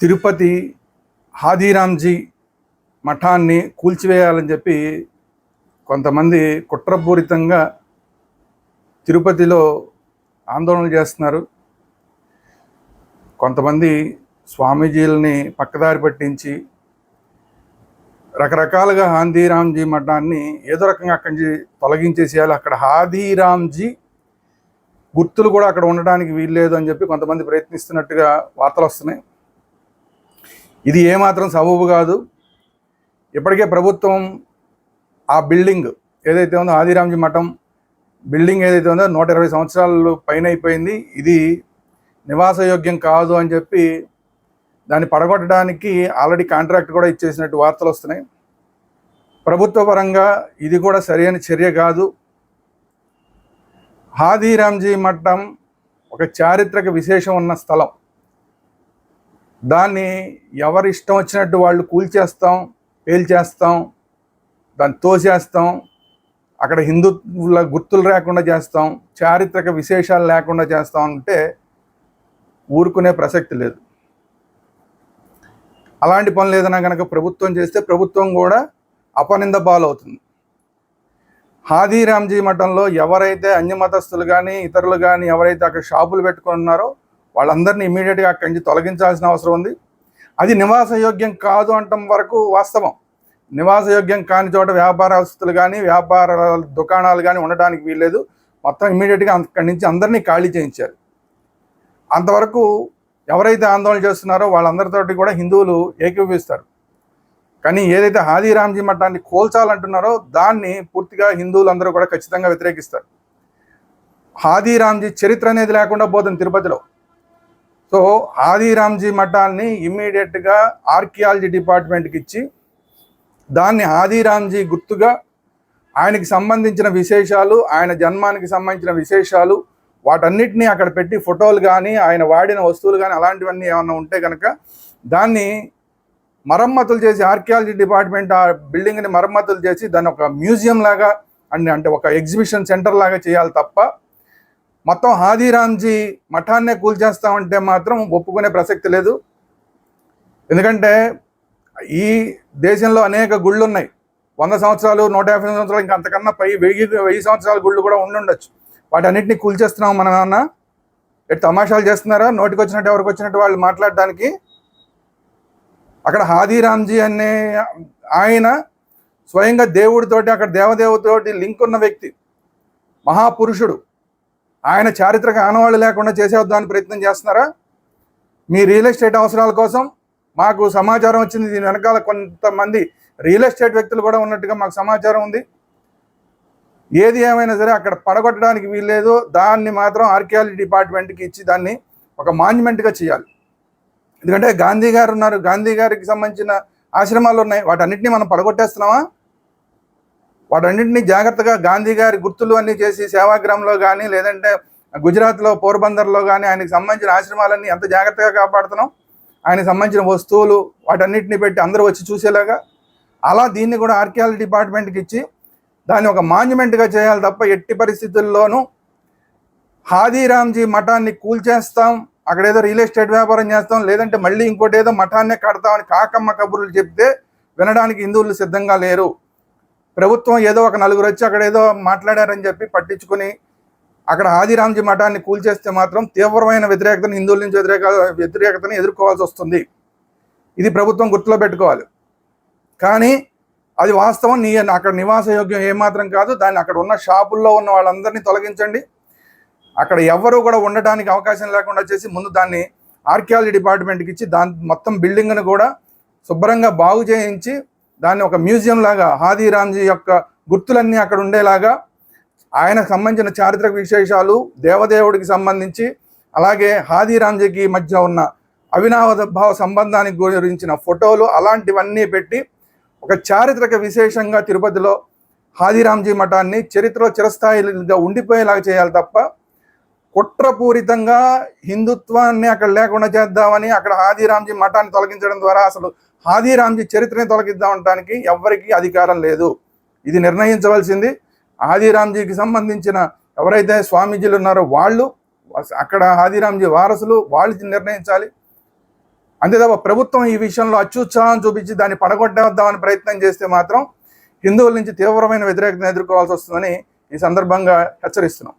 తిరుపతి హాథీరామ్జీ మఠాన్ని కూల్చివేయాలని చెప్పి కొంతమంది కుట్రపూరితంగా తిరుపతిలో ఆందోళన చేస్తున్నారు. కొంతమంది స్వామీజీలని పక్కదారి పట్టించి రకరకాలుగా హాథీరామ్జీ మఠాన్ని ఏదో రకంగా అక్కడి నుంచి తొలగించేసేయాలి, అక్కడ హాథీరామ్జీ గుర్తులు కూడా అక్కడ ఉండడానికి వీల్లేదు అని చెప్పి కొంతమంది ప్రయత్నిస్తున్నట్టుగా వార్తలు వస్తున్నాయి. ఇది ఏమాత్రం సబబు కాదు. ఇప్పటికే ప్రభుత్వం ఆ బిల్డింగ్ ఏదైతే ఉందో హాథీరామ్జీ మఠం బిల్డింగ్ ఏదైతే ఉందో 120 సంవత్సరాలు పైన అయిపోయింది, ఇది నివాసయోగ్యం కాదు అని చెప్పి దాన్ని పడగొట్టడానికి ఆల్రెడీ కాంట్రాక్ట్ కూడా ఇచ్చేసినట్టు వార్తలు వస్తున్నాయి. ప్రభుత్వ పరంగా ఇది కూడా సరైన చర్య కాదు. హాథీరామ్జీ మఠం ఒక చారిత్రక విశేషం ఉన్న స్థలం. దాన్ని ఎవరి ఇష్టం వచ్చినట్టు వాళ్ళు కూల్చేస్తాం, పేల్చేస్తాం, దాన్ని తోసేస్తాం, అక్కడ హిందువుల గుర్తులు లేకుండా చేస్తాం, చారిత్రక విశేషాలు లేకుండా చేస్తాం అంటే ఊరుకునే ప్రసక్తి లేదు. అలాంటి పనులు ఏదైనా కనుక ప్రభుత్వం చేస్తే ప్రభుత్వం కూడా అపనింద పాలవుతుంది. హాథీరామ్జీ మఠంలో ఎవరైతే అన్యమతస్థులు కానీ ఇతరులు కానీ ఎవరైతే అక్కడ షాపులు పెట్టుకున్నారో వాళ్ళందరినీ ఇమీడియట్గా అక్కడి నుంచి తొలగించాల్సిన అవసరం ఉంది. అది నివాసయోగ్యం కాదు అంటం వరకు వాస్తవం. నివాసయోగ్యం కాని చోట వ్యాపారస్తులు కానీ వ్యాపార దుకాణాలు కానీ ఉండడానికి వీల్లేదు. మొత్తం ఇమీడియట్గా అక్కడి నుంచి అందరినీ ఖాళీ చేయించారు. అంతవరకు ఎవరైతే ఆందోళన చేస్తున్నారో వాళ్ళందరితోటి కూడా హిందువులు ఏకీభవిస్తారు. కానీ ఏదైతే హాథీరామ్జీ మఠాన్ని కోల్చాలంటున్నారో దాన్ని పూర్తిగా హిందువులందరూ కూడా ఖచ్చితంగా వ్యతిరేకిస్తారు. హాథీరామ్జీ చరిత్ర అనేది లేకుండా పోతుంది తిరుపతిలో. సో హాథీరామ్జీ మఠాన్ని ఇమ్మీడియట్గా ఆర్కియాలజీ డిపార్ట్మెంట్కి ఇచ్చి దాన్ని హాథీరామ్జీ గుర్తుగా ఆయనకి సంబంధించిన విశేషాలు, ఆయన జన్మానికి సంబంధించిన విశేషాలు వాటన్నిటినీ అక్కడ పెట్టి ఫోటోలు కానీ ఆయన వాడిన వస్తువులు కానీ అలాంటివన్నీ ఏమన్నా ఉంటే కనుక దాన్ని మరమ్మతులు చేసి ఆర్కియాలజీ డిపార్ట్మెంట్ ఆ బిల్డింగ్ని మరమ్మతులు చేసి దాన్ని ఒక మ్యూజియం లాగా అంటే ఒక ఎగ్జిబిషన్ సెంటర్ లాగా చేయాలి తప్ప మొత్తం హాథీరామ్జీ మఠాన్నే కూల్చేస్తామంటే మాత్రం ఒప్పుకునే ప్రసక్తి లేదు. ఎందుకంటే ఈ దేశంలో అనేక గుళ్ళు ఉన్నాయి. 100 సంవత్సరాలు 150 సంవత్సరాలు ఇంకా అంతకన్నా 1000 సంవత్సరాల గుళ్ళు కూడా ఉండుండొచ్చు. వాటన్నిటిని కూల్చేస్తున్నాం మన నాన్న ఎటు తమాషాలు చేస్తున్నారా? నోటికి వచ్చినట్టు ఎవరికి వచ్చినట్టు వాళ్ళు మాట్లాడడానికి. అక్కడ హాథీరామ్జీ అనే ఆయన స్వయంగా దేవుడితోటి అక్కడ దేవదేవతోటి లింక్ ఉన్న వ్యక్తి, మహాపురుషుడు. ఆయన చారిత్రక ఆనవాళ్ళు లేకుండా చేసేద్దామని ప్రయత్నం చేస్తున్నారా? మీ రియల్ ఎస్టేట్ అవసరాల కోసం మాకు సమాచారం వచ్చింది. దీని వెనకాల కొంతమంది రియల్ ఎస్టేట్ వ్యక్తులు కూడా ఉన్నట్టుగా మాకు సమాచారం ఉంది. ఏది ఏమైనా సరే అక్కడ పడగొట్టడానికి వీల్లేదు. దాన్ని మాత్రం ఆర్కియాలజీ డిపార్ట్మెంట్కి ఇచ్చి దాన్ని ఒక మాన్యుమెంట్గా చేయాలి. ఎందుకంటే గాంధీ గారు ఉన్నారు, గాంధీ గారికి సంబంధించిన ఆశ్రమాలు ఉన్నాయి. వాటన్నిటినీ మనం పడగొట్టేస్తున్నామా? వాటన్నింటినీ జాగ్రత్తగా గాంధీ గారి గుర్తులు అన్నీ చేసి సేవాగ్రామంలో కానీ లేదంటే గుజరాత్లో పోర్బందర్లో కానీ ఆయనకు సంబంధించిన ఆశ్రమాలన్నీ ఎంత జాగ్రత్తగా కాపాడుతున్నాం. ఆయనకు సంబంధించిన వస్తువులు వాటన్నిటిని పెట్టి అందరూ వచ్చి చూసేలాగా అలా దీన్ని కూడా ఆర్కియాలజీ డిపార్ట్మెంట్కి ఇచ్చి దాన్ని ఒక మాన్యుమెంట్గా చేయాలి తప్ప ఎట్టి పరిస్థితుల్లోనూ హాథీరామ్జీ మఠాన్ని కూల్చేస్తాం, అక్కడేదో రియల్ ఎస్టేట్ వ్యాపారం చేస్తాం, లేదంటే మళ్ళీ ఇంకోటి ఏదో మఠాన్నే కడతామని కాకమ్మ కబుర్లు చెప్తే వినడానికి హిందువులు సిద్ధంగా లేరు. ప్రభుత్వం ఏదో ఒక నలుగురు వచ్చి అక్కడ ఏదో మాట్లాడారని చెప్పి పట్టించుకుని అక్కడ హాథీరామ్జీ మఠాన్ని కూల్చేస్తే మాత్రం తీవ్రమైన వ్యతిరేకతను హిందువుల నుంచి వ్యతిరేకతను ఎదుర్కోవాల్సి వస్తుంది. ఇది ప్రభుత్వం గుర్తులో పెట్టుకోవాలి. కానీ అది వాస్తవం. అక్కడ నివాసయోగ్యం ఏమాత్రం కాదు. దాన్ని అక్కడ ఉన్న షాపుల్లో ఉన్న వాళ్ళందరినీ తొలగించండి. అక్కడ ఎవరు కూడా ఉండటానికి అవకాశం లేకుండా చేసి ముందు దాన్ని ఆర్కియాలజీ డిపార్ట్మెంట్కి ఇచ్చి దాని మొత్తం బిల్డింగ్ను కూడా శుభ్రంగా బాగు చేయించి దాన్ని ఒక మ్యూజియం లాగా హాథీరామ్జీ యొక్క గుర్తులన్నీ అక్కడ ఉండేలాగా ఆయనకు సంబంధించిన చారిత్రక విశేషాలు, దేవదేవుడికి సంబంధించి అలాగే హాథీరామ్జీకి మధ్య ఉన్న అవినాభావ సంబంధానికి గురించిన ఫోటోలు అలాంటివన్నీ పెట్టి ఒక చారిత్రక విశేషంగా తిరుపతిలో హాథీరామ్జీ మఠాన్ని చరిత్రలో చిరస్థాయిగా ఉండిపోయేలాగా చేయాలి తప్ప కుట్రపూరితంగా హిందుత్వాన్ని అక్కడ లేకుండా చేద్దామని అక్కడ హాథీరామ్జీ మఠాన్ని తొలగించడం ద్వారా అసలు హాథీరామ్జీ చరిత్రని తొలగిద్దామనడానికి ఎవ్వరికీ అధికారం లేదు. ఇది నిర్ణయించవలసింది హాథీరామ్జీకి సంబంధించిన ఎవరైతే స్వామీజీలు ఉన్నారో వాళ్ళు, అక్కడ హాథీరామ్జీ వారసులు వాళ్ళు నిర్ణయించాలి. అంతే తప్ప ప్రభుత్వం ఈ విషయంలో అత్యుత్సాహం చూపించి దాన్ని పడగొట్టేద్దామని ప్రయత్నం చేస్తే మాత్రం హిందువుల నుంచి తీవ్రమైన వ్యతిరేకతను ఎదుర్కోవాల్సి వస్తుందని ఈ సందర్భంగా హెచ్చరిస్తున్నాం.